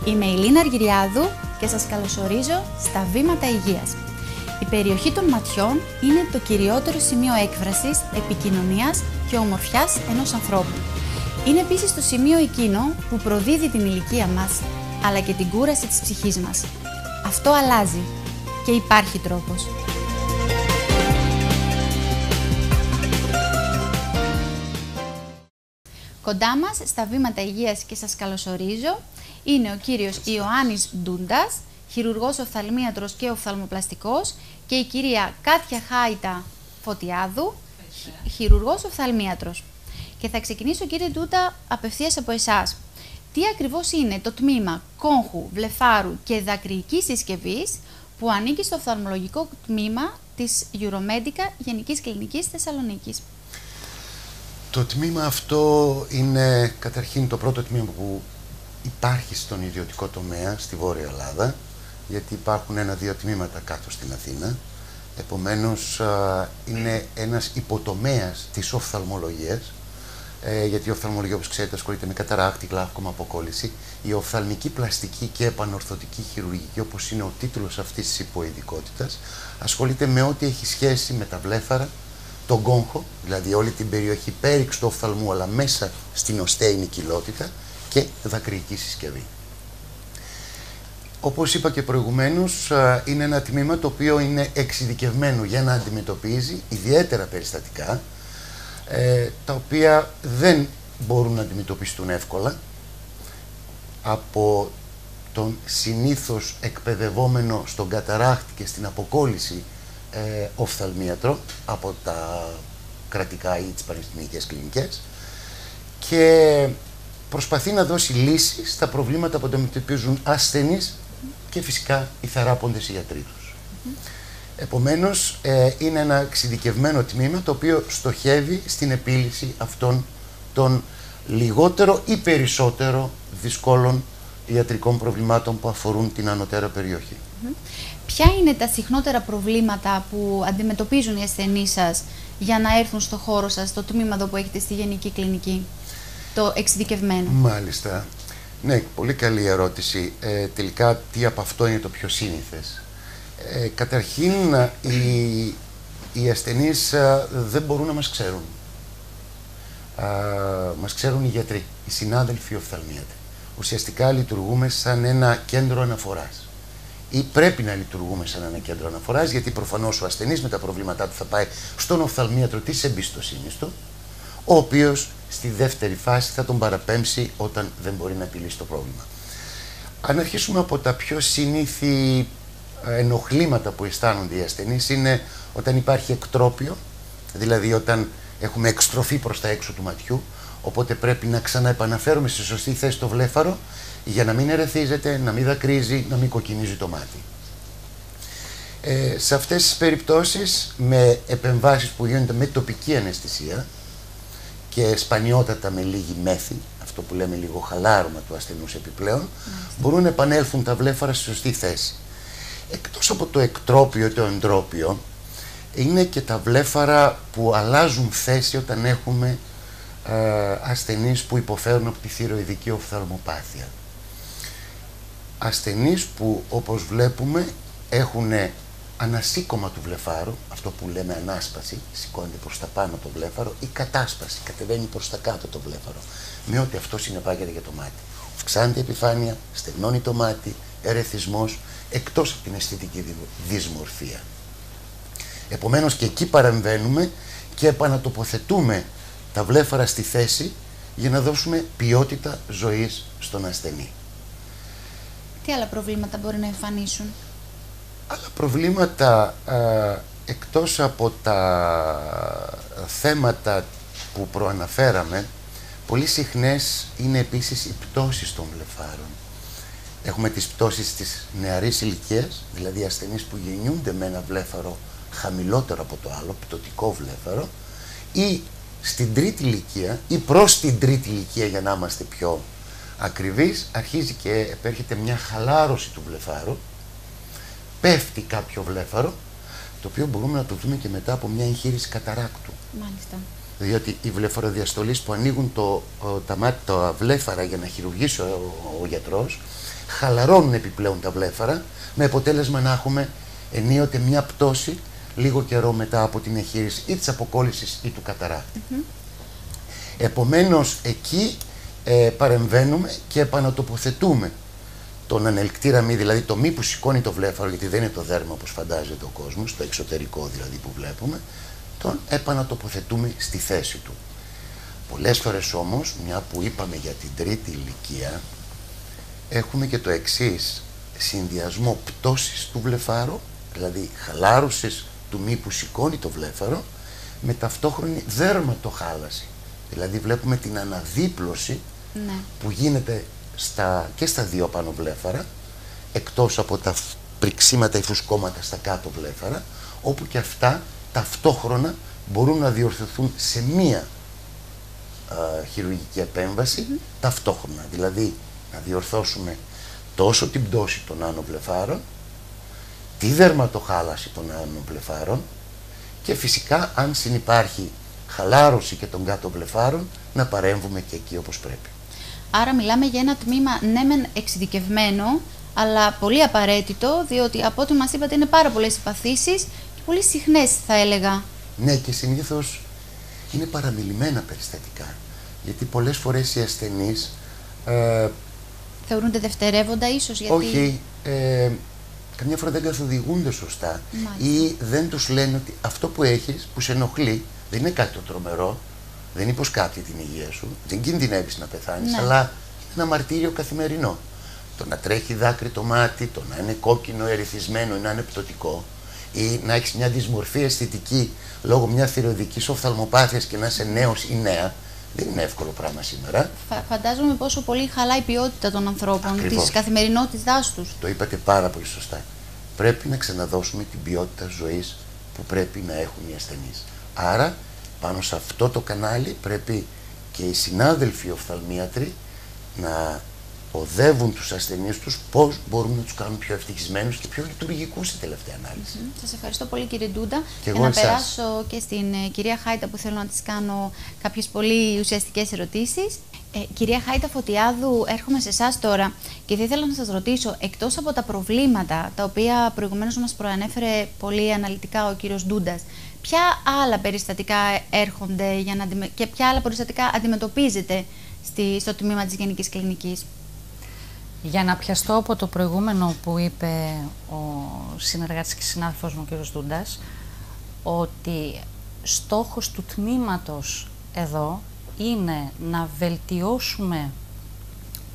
Είμαι η Λίνα Αργυριάδου και σας καλωσορίζω στα Βήματα Υγείας. Η περιοχή των ματιών είναι το κυριότερο σημείο έκφρασης, επικοινωνίας και ομορφιάς ενός ανθρώπου. Είναι επίσης το σημείο εκείνο που προδίδει την ηλικία μας, αλλά και την κούραση της ψυχής μας. Αυτό αλλάζει και υπάρχει τρόπος. Κοντά μας στα Βήματα Υγείας και σας καλωσορίζω είναι ο κύριος Ιωάννης Ντούντας, χειρουργός οφθαλμίατρος και οφθαλμοπλαστικός, και η κυρία Κάτια Χάιτα Φωτιάδου, χειρουργός οφθαλμίατρος. Και θα ξεκινήσω, κύριε Ντούντα, απευθείας από εσάς. Τι ακριβώς είναι το τμήμα κόγχου, βλεφάρου και δακρυϊκής συσκευής που ανήκει στο οφθαλμολογικό τμήμα της Euromedica Γενικής Κλινικής Θεσσαλονίκης? Το τμήμα αυτό είναι καταρχήν το πρώτο τμήμα που υπάρχει στον ιδιωτικό τομέα στη Βόρεια Ελλάδα, γιατί υπάρχουν ένα-δύο τμήματα κάτω στην Αθήνα. Επομένως είναι ένας υποτομέας της οφθαλμολογίας, γιατί η οφθαλμολογία, όπως ξέρετε, ασχολείται με καταράκτη, γλάυκομα, αποκόλληση. Η οφθαλμική πλαστική και επανορθωτική χειρουργική, όπως είναι ο τίτλος αυτής της υποειδικότητας, ασχολείται με ό,τι έχει σχέση με τα βλέφαρα, τον κόγχο, δηλαδή όλη την περιοχή πέριξ του οφθαλμού, αλλά μέσα στην οστέινη κοιλότητα, και δακρυϊκή συσκευή. Όπως είπα και προηγουμένως, είναι ένα τμήμα το οποίο είναι εξειδικευμένο για να αντιμετωπίζει ιδιαίτερα περιστατικά, τα οποία δεν μπορούν να αντιμετωπιστούν εύκολα από τον συνήθως εκπαιδευόμενο στον καταράκτη και στην αποκόλληση οφθαλμίατρο από τα κρατικά ή τις πανεπιστημιακές κλινικές, και προσπαθεί να δώσει λύσεις στα προβλήματα που αντιμετωπίζουν ασθενείς και φυσικά οι θεράποντες, οι γιατροί τους. Επομένως, είναι ένα εξειδικευμένο τμήμα το οποίο στοχεύει στην επίλυση αυτών των λιγότερο ή περισσότερο δυσκόλων ιατρικών προβλημάτων που αφορούν την ανωτέρα περιοχή. Ποια είναι τα συχνότερα προβλήματα που αντιμετωπίζουν οι ασθενείς σας για να έρθουν στο χώρο σας, στο τμήμα εδώ που έχετε στη Γενική Κλινική, το εξειδικευμένο? Μάλιστα. Ναι, πολύ καλή ερώτηση. Τελικά, τι από αυτό είναι το πιο σύνηθες? Καταρχήν, οι ασθενείς δεν μπορούν να μας ξέρουν. Μας ξέρουν οι γιατροί, οι συνάδελφοι οφθαλμίατροι. Ουσιαστικά λειτουργούμε σαν ένα κέντρο αναφοράς. Ή πρέπει να λειτουργούμε σαν ένα κέντρο αναφοράς, γιατί προφανώς ο ασθενής με τα προβλήματά του θα πάει στον οφθαλμίατρο της εμπιστοσύνης του, ο οποίος στη δεύτερη φάση θα τον παραπέμψει όταν δεν μπορεί να επιλύσει το πρόβλημα. Αν αρχίσουμε από τα πιο συνήθη ενοχλήματα που αισθάνονται οι ασθενείς, είναι όταν υπάρχει εκτρόπιο, δηλαδή όταν έχουμε εξτροφή προς τα έξω του ματιού, οπότε πρέπει να ξαναεπαναφέρουμε στη σωστή θέση το βλέφαρο για να μην ερεθίζεται, να μην δακρύζει, να μην κοκκινίζει το μάτι. Σε αυτές τις περιπτώσεις, με επεμβάσεις που γίνονται με τοπική αναισθησία και σπανιότατα με λίγη μέθη, αυτό που λέμε λίγο χαλάρωμα του ασθενούς επιπλέον, μπορούν να επανέλθουν τα βλέφαρα στη σωστή θέση. Εκτός από το εκτρόπιο ή το εντρόπιο, είναι και τα βλέφαρα που αλλάζουν θέση όταν έχουμε ασθενείς που υποφέρουν από τη θηροειδική οφθαλμοπάθεια. Ασθενείς που, όπως βλέπουμε, έχουν ανασήκωμα του βλεφάρου, αυτό που λέμε ανάσπαση, σηκώνεται προς τα πάνω το βλέφαρο, ή κατάσπαση, κατεβαίνει προς τα κάτω το βλέφαρο, με ό,τι αυτό συνεπάγεται για το μάτι. Αυξάνεται η επιφάνεια, στεγνώνει το μάτι, ερεθισμός, εκτός από την αισθητική δυσμορφία. Επομένως και εκεί παρεμβαίνουμε και επανατοποθετούμε τα βλέφαρα στη θέση για να δώσουμε ποιότητα ζωής στον ασθενή. Τι άλλα προβλήματα μπορεί να εμφανίσουν? Άλλα προβλήματα, εκτός από τα θέματα που προαναφέραμε, πολύ συχνές είναι επίσης οι πτώσεις των βλεφάρων. Έχουμε τις πτώσεις της νεαρής ηλικίας, δηλαδή ασθενείς που γεννιούνται με ένα βλέφαρο χαμηλότερο από το άλλο, πτωτικό βλέφαρο, ή στην τρίτη ηλικία ή προς την τρίτη ηλικία, για να είμαστε πιο ακριβείς, αρχίζει και επέρχεται μια χαλάρωση του βλεφάρου, πέφτει κάποιο βλέφαρο, το οποίο μπορούμε να το δούμε και μετά από μια εγχείρηση καταράκτου. Μάλιστα. Διότι οι βλεφαροδιαστολείς που ανοίγουν τα βλέφαρα για να χειρουργήσει ο γιατρός, χαλαρώνουν επιπλέον τα βλέφαρα, με αποτέλεσμα να έχουμε ενίοτε μια πτώση λίγο καιρό μετά από την εγχείρηση ή της αποκόλλησης ή του καταράκτη. Επομένως, εκεί παρεμβαίνουμε και επανατοποθετούμε τον ανελκτήρα μη, δηλαδή το μη που σηκώνει το βλέφαρο, γιατί δεν είναι το δέρμα όπως φαντάζεται ο κόσμος, το εξωτερικό δηλαδή που βλέπουμε, τον επανατοποθετούμε στη θέση του. Πολλές φορές όμως, μια που είπαμε για την τρίτη ηλικία, έχουμε και το εξής συνδυασμό πτώσης του βλεφάρου, δηλαδή χαλάρωσης του μη που σηκώνει το βλέφαρο, με ταυτόχρονη δέρματοχάλαση. Δηλαδή βλέπουμε την αναδίπλωση που γίνεται και στα δύο πάνω βλέφαρα, εκτός από τα πριξίματα ή φουσκώματα στα κάτω βλέφαρα, όπου και αυτά ταυτόχρονα μπορούν να διορθωθούν σε μία χειρουργική επέμβαση ταυτόχρονα. Δηλαδή να διορθώσουμε τόσο την πτώση των άνω βλεφάρων, τη δερματοχάλαση των άνω βλεφάρων και φυσικά αν συνυπάρχει χαλάρωση και των κάτω βλεφάρων να παρέμβουμε και εκεί όπως πρέπει. Άρα μιλάμε για ένα τμήμα ναι μεν εξειδικευμένο, αλλά πολύ απαραίτητο, διότι από ό,τι μας είπατε είναι πάρα πολλές οι παθήσεις και πολύ συχνές θα έλεγα. Ναι, και συνήθως είναι παραμιλημένα περιστατικά, γιατί πολλές φορές οι ασθενείς θεωρούνται δευτερεύοντα ίσως, γιατί... Όχι, καμιά φορά δεν καθοδηγούνται σωστά. Μάλιστα. Ή δεν τους λένε ότι αυτό που έχεις, που σε ενοχλεί, δεν είναι κάτι το τρομερό, δεν υποσκάπτει την υγεία σου, δεν κινδυνεύεις να πεθάνεις, αλλά είναι ένα μαρτύριο καθημερινό. Το να τρέχει δάκρυ το μάτι, το να είναι κόκκινο, ερεθισμένο ή να είναι πτωτικό, ή να έχεις μια δυσμορφή αισθητική λόγω μια θηροειδικής οφθαλμοπάθειας και να είσαι νέος ή νέα, δεν είναι εύκολο πράγμα σήμερα. Φαντάζομαι πόσο πολύ χαλάει η ποιότητα των ανθρώπων, της καθημερινότητάς τους. Το είπατε πάρα πολύ σωστά. Πρέπει να ξαναδώσουμε την ποιότητα ζωής που πρέπει να έχουν οι ασθενείς. Άρα, πάνω σε αυτό το κανάλι πρέπει και οι συνάδελφοι οφθαλμίατροι να οδεύουν τους ασθενείς τους πώς μπορούν να τους κάνουν πιο ευτυχισμένους και πιο λειτουργικούς στη τελευταία ανάλυση. Σας ευχαριστώ πολύ, κύριε Ντούντα. Και να περάσω και στην κυρία Χάιτα, που θέλω να της κάνω κάποιες πολύ ουσιαστικές ερωτήσεις. Κυρία Χάιτα Φωτιάδου, έρχομαι σε εσάς τώρα και θα ήθελα να σας ρωτήσω, εκτός από τα προβλήματα τα οποία προηγουμένως μας προανέφερε πολύ αναλυτικά ο κύριος Ντούντας, ποια άλλα περιστατικά έρχονται και ποια άλλα περιστατικά αντιμετωπίζετε στο τμήμα της Γενικής Κλινικής? Για να πιαστώ από το προηγούμενο που είπε ο συνεργάτης και συνάδελφος μου, ο κύριος Ντούντας, ότι στόχος του τμήματος εδώ είναι να βελτιώσουμε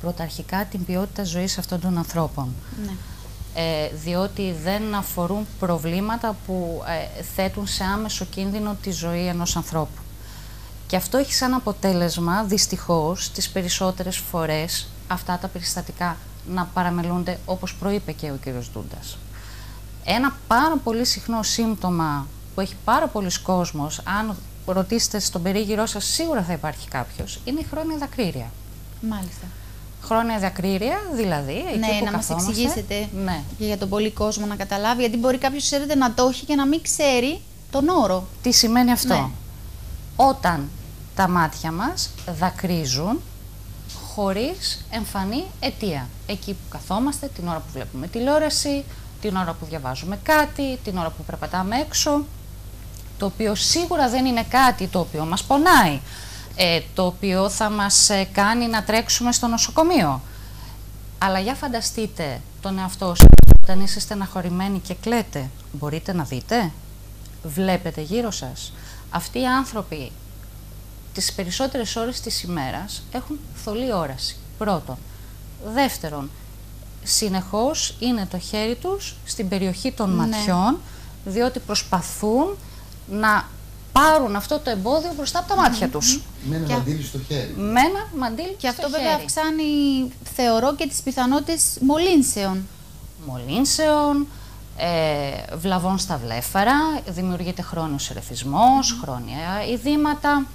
πρωταρχικά την ποιότητα ζωής αυτών των ανθρώπων. Ναι. Διότι δεν αφορούν προβλήματα που θέτουν σε άμεσο κίνδυνο τη ζωή ενός ανθρώπου. Και αυτό έχει σαν αποτέλεσμα, δυστυχώς, τις περισσότερες φορές αυτά τα περιστατικά να παραμελούνται, όπως προείπε και ο κύριος Ντούντας. Ένα πάρα πολύ συχνό σύμπτωμα που έχει πάρα πολλοί κόσμος, αν ρωτήσετε στον περίγυρό σας, σίγουρα θα υπάρχει κάποιος, είναι η χρόνια δακρύρια. Μάλιστα. Χρόνια δακρύρια, δηλαδή, εκεί που να μας εξηγήσετε και για τον πολύ κόσμο να καταλάβει, γιατί μπορεί κάποιος, ξέρετε, να το έχει και να μην ξέρει τον όρο. Τι σημαίνει αυτό? Όταν τα μάτια μας δακρύζουν χωρίς εμφανή αιτία. Εκεί που καθόμαστε, την ώρα που βλέπουμε τηλεόραση, την ώρα που διαβάζουμε κάτι, την ώρα που περπατάμε έξω, το οποίο σίγουρα δεν είναι κάτι το οποίο μας πονάει, το οποίο θα μας κάνει να τρέξουμε στο νοσοκομείο. Αλλά για φανταστείτε τον εαυτό σας όταν είστε στεναχωρημένοι και κλαίτε. Μπορείτε να δείτε? Βλέπετε γύρω σας? Αυτοί οι άνθρωποι τις περισσότερες ώρες της ημέρας έχουν θολή όραση, πρώτον. Δεύτερον, συνεχώς είναι το χέρι τους στην περιοχή των ματιών, διότι προσπαθούν να πάρουν αυτό το εμπόδιο μπροστά από τα μάτια τους. Με ένα μαντίλι στο χέρι. Με ένα μαντίλι και αυτό βέβαια αυξάνει, θεωρώ, και τις πιθανότητες μολύνσεων. Μολύνσεων, βλαβών στα βλέφαρα, δημιουργείται χρόνιος ερεθισμός, χρόνια ειδήματα.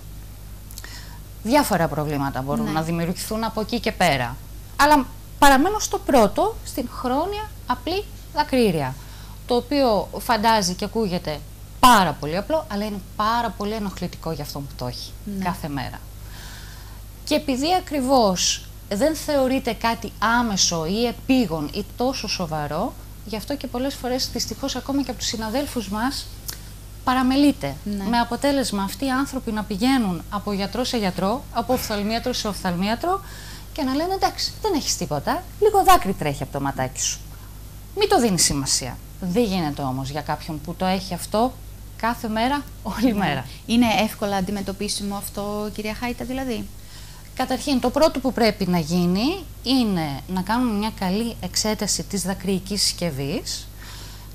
Διάφορα προβλήματα μπορούν να δημιουργηθούν από εκεί και πέρα. Αλλά παραμένω στο πρώτο, στην χρόνια απλή δακρύρια, το οποίο φαντάζει και ακούγεται πάρα πολύ απλό, αλλά είναι πάρα πολύ ενοχλητικό για αυτόν που το έχει κάθε μέρα. Και επειδή ακριβώς δεν θεωρείται κάτι άμεσο ή επίγον ή τόσο σοβαρό, γι' αυτό και πολλές φορές δυστυχώς ακόμα και από τους συναδέλφους μας παραμελείται. Ναι. Με αποτέλεσμα αυτοί οι άνθρωποι να πηγαίνουν από γιατρό σε γιατρό, από οφθαλμίατρο σε οφθαλμίατρο και να λένε εντάξει, δεν έχεις τίποτα, λίγο δάκρυ τρέχει από το ματάκι σου. Μην το δίνεις σημασία. Δεν γίνεται όμως για κάποιον που το έχει αυτό κάθε μέρα, όλη μέρα. Είναι εύκολα αντιμετωπίσιμο αυτό, κυρία Χάιτα, δηλαδή? Καταρχήν, το πρώτο που πρέπει να γίνει είναι να κάνουμε μια καλή εξέταση της δακρυϊκής συσκευής,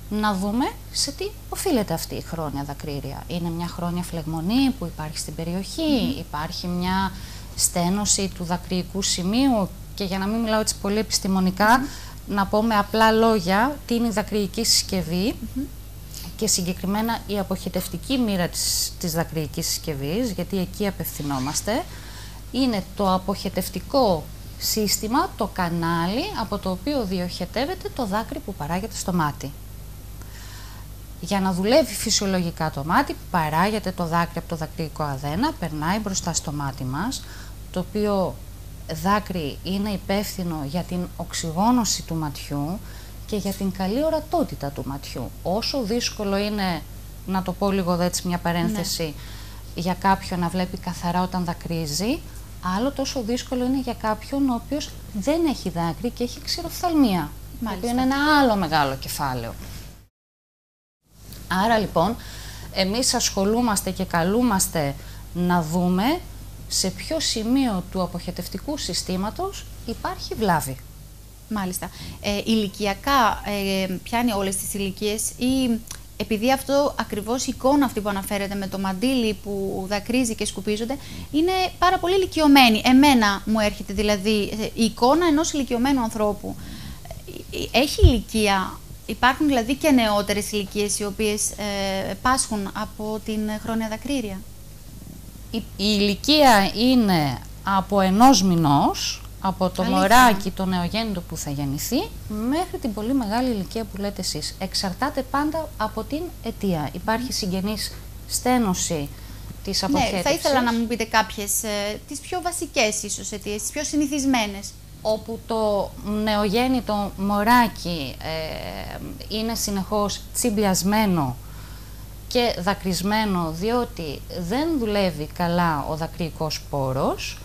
να δούμε σε τι οφείλεται αυτή η χρόνια δακρύρια. Είναι μια χρόνια φλεγμονή που υπάρχει στην περιοχή, υπάρχει μια στένωση του δακρυϊκού σημείου, και για να μην μιλάω έτσι πολύ επιστημονικά, να πω με απλά λόγια τι είναι η δακρυϊκή συσκευή και συγκεκριμένα η αποχετευτική μοίρα της δακρυϊκής συσκευής, γιατί εκεί απευθυνόμαστε. Είναι το αποχετευτικό σύστημα, το κανάλι από το οποίο διοχετεύεται το δάκρυ που παράγεται στο μάτι. Για να δουλεύει φυσιολογικά το μάτι, παράγεται το δάκρυ από το δακρυϊκό αδένα, περνάει μπροστά στο μάτι μας, το οποίο δάκρυ είναι υπεύθυνο για την οξυγόνωση του ματιού και για την καλή ορατότητα του ματιού. Όσο δύσκολο είναι, να το πω λίγο έτσι μια παρένθεση, για κάποιον να βλέπει καθαρά όταν δακρύζει, άλλο τόσο δύσκολο είναι για κάποιον ο οποίος δεν έχει δάκρυ και έχει ξηροφθαλμία. Μάλιστα. Το είναι ένα άλλο μεγάλο κεφάλαιο. Άρα λοιπόν, εμείς ασχολούμαστε και καλούμαστε να δούμε σε ποιο σημείο του αποχετευτικού συστήματος υπάρχει βλάβη. Μάλιστα. Ηλικιακά πιάνει όλες τις ηλικίες, ή επειδή αυτό ακριβώς η εικόνα αυτή που αναφέρεται με το μαντίλι που δακρύζει και σκουπίζονται είναι πάρα πολύ ηλικιωμένη? Εμένα μου έρχεται δηλαδή η εικόνα ενός ηλικιωμένου ανθρώπου. Έχει ηλικία? Υπάρχουν δηλαδή και νεότερες ηλικίες οι οποίες πάσχουν από την χρόνια δακρύρια? Η ηλικία είναι από 1 μηνός, από το μωράκι, το νεογέννητο που θα γεννηθεί, μέχρι την πολύ μεγάλη ηλικία που λέτε εσείς. Εξαρτάται πάντα από την αιτία. Υπάρχει συγγενής στένωση της αποχέτευσης. Ναι, θα ήθελα να μου πείτε κάποιες, τις πιο βασικές ίσως αιτίες, τις πιο συνηθισμένες. Όπου το νεογέννητο μωράκι είναι συνεχώς τσιμπιασμένο και δακρυσμένο, διότι δεν δουλεύει καλά ο δακρυϊκός πόρος,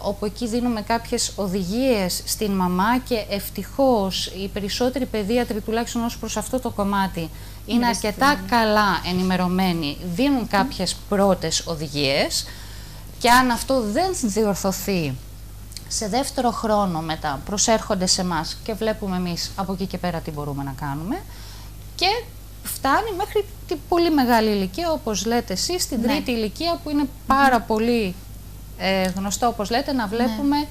όπου εκεί δίνουμε κάποιες οδηγίες στην μαμά και ευτυχώς οι περισσότεροι παιδίατροι, τουλάχιστον ως προς αυτό το κομμάτι, είναι αρκετά καλά ενημερωμένοι, δίνουν κάποιες πρώτες οδηγίες, και αν αυτό δεν διορθωθεί σε δεύτερο χρόνο μετά προσέρχονται σε εμάς και βλέπουμε εμείς από εκεί και πέρα τι μπορούμε να κάνουμε, και φτάνει μέχρι την πολύ μεγάλη ηλικία, όπως λέτε εσείς, την τρίτη ηλικία, που είναι πάρα πολύ γνωστό, όπως λέτε, να βλέπουμε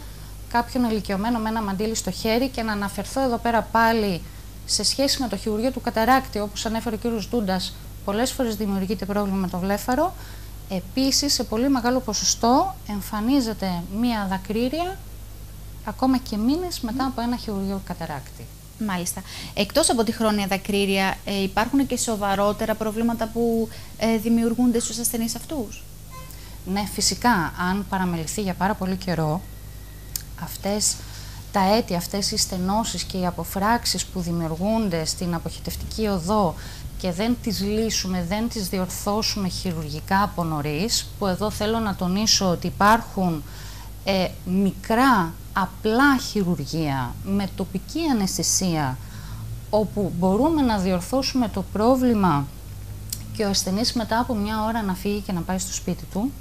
κάποιον ηλικιωμένο με ένα μαντίλι στο χέρι. Και να αναφερθώ εδώ πέρα πάλι σε σχέση με το χειρουργείο του καταράκτη, όπως ανέφερε ο κ. Ντούντας, πολλές φορές δημιουργείται πρόβλημα με το βλέφαρο. Επίσης, σε πολύ μεγάλο ποσοστό εμφανίζεται μία δακρύρια ακόμα και μήνες μετά από ένα χειρουργείο καταράκτη. Μάλιστα. Εκτός από τη χρόνια δακρύρια, υπάρχουν και σοβαρότερα προβλήματα που δημιουργούνται στους ασθενείς αυτούς? Ναι, φυσικά. Αν παραμεληθεί για πάρα πολύ καιρό, τα αίτια, αυτές οι στενώσεις και οι αποφράξεις που δημιουργούνται στην αποχετευτική οδό και δεν τις λύσουμε, δεν τις διορθώσουμε χειρουργικά από νωρίς, που εδώ θέλω να τονίσω ότι υπάρχουν μικρά, απλά χειρουργία με τοπική αναισθησία, όπου μπορούμε να διορθώσουμε το πρόβλημα και ο ασθενής μετά από μια ώρα να φύγει και να πάει στο σπίτι του.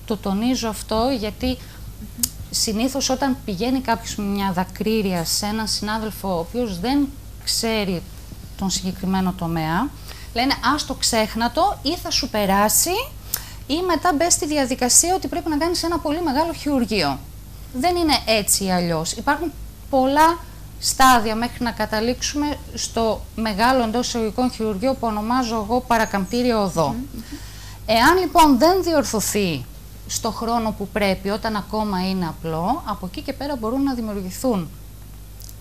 Το τονίζω αυτό γιατί συνήθως όταν πηγαίνει κάποιος με μια δακρύρια σε έναν συνάδελφο ο οποίος δεν ξέρει τον συγκεκριμένο τομέα, λένε ας το ξέχνατο, ή θα σου περάσει, ή μετά μπες στη διαδικασία ότι πρέπει να κάνεις ένα πολύ μεγάλο χειρουργείο. Δεν είναι έτσι ή αλλιώς. Υπάρχουν πολλά στάδια μέχρι να καταλήξουμε στο μεγάλο εντός εισαγωγικών χειρουργείο που ονομάζω εγώ παρακαμπτήριο οδό. Εάν λοιπόν δεν διορθωθεί στο χρόνο που πρέπει, όταν ακόμα είναι απλό, από εκεί και πέρα μπορούν να δημιουργηθούν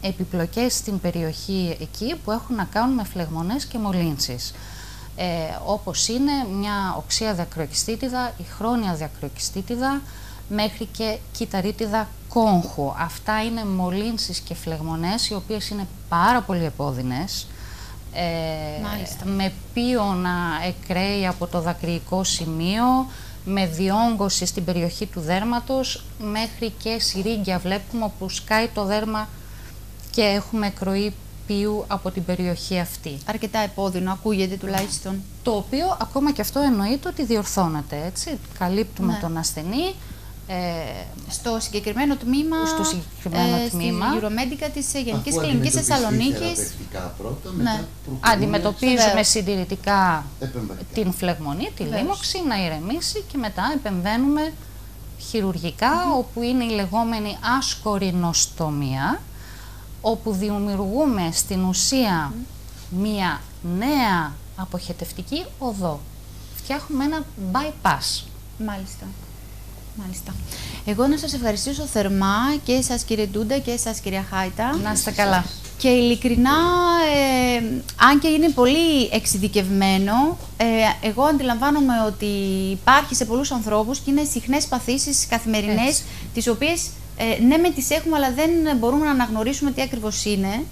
επιπλοκές στην περιοχή εκεί που έχουν να κάνουν με φλεγμονές και μολύνσεις. Όπως είναι μια οξεία δακρυοκυστίτιδα, η χρόνια δακρυοκυστίτιδα, μέχρι και κυταρίτιδα κόγχου. Αυτά είναι μολύνσεις και φλεγμονές, οι οποίες είναι πάρα πολύ επώδυνες, με πίωνα εκραίει από το δακρυϊκό σημείο, με διόγκωση στην περιοχή του δέρματος, μέχρι και συρίγγια βλέπουμε όπου σκάει το δέρμα και έχουμε εκροή πίου από την περιοχή αυτή. Αρκετά επώδυνο, ακούγεται τουλάχιστον. Το οποίο ακόμα και αυτό εννοείται ότι διορθώνεται, έτσι. Καλύπτουμε τον ασθενή. Στο συγκεκριμένο τμήμα, στη Euromedica της Γενικής Κλινικής Θεσσαλονίκης. Αντιμετωπίζουμε συντηρητικά την φλεγμονή, τη λίμωξη, να ηρεμήσει και μετά επεμβαίνουμε χειρουργικά, όπου είναι η λεγόμενη ασκορινοστομία, όπου δημιουργούμε στην ουσία μία νέα αποχετευτική οδό. Φτιάχνουμε ένα bypass. Μάλιστα. Μάλιστα. Εγώ να σας ευχαριστήσω θερμά και εσάς κύριε Ντούντα και εσάς κυρία Χάιτα. Να είστε καλά. Και ειλικρινά, αν και είναι πολύ εξειδικευμένο, εγώ αντιλαμβάνομαι ότι υπάρχει σε πολλούς ανθρώπους και είναι συχνές παθήσεις καθημερινές, τις οποίες ναι μεν τις έχουμε, αλλά δεν μπορούμε να αναγνωρίσουμε τι ακριβώς είναι.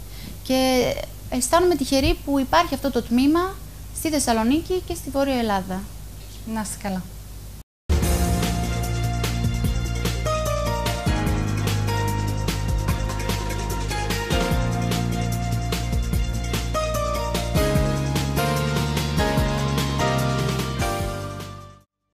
Και αισθάνομαι τυχερή που υπάρχει αυτό το τμήμα στη Θεσσαλονίκη και στη Βόρεια Ελλάδα. Να είστε καλά.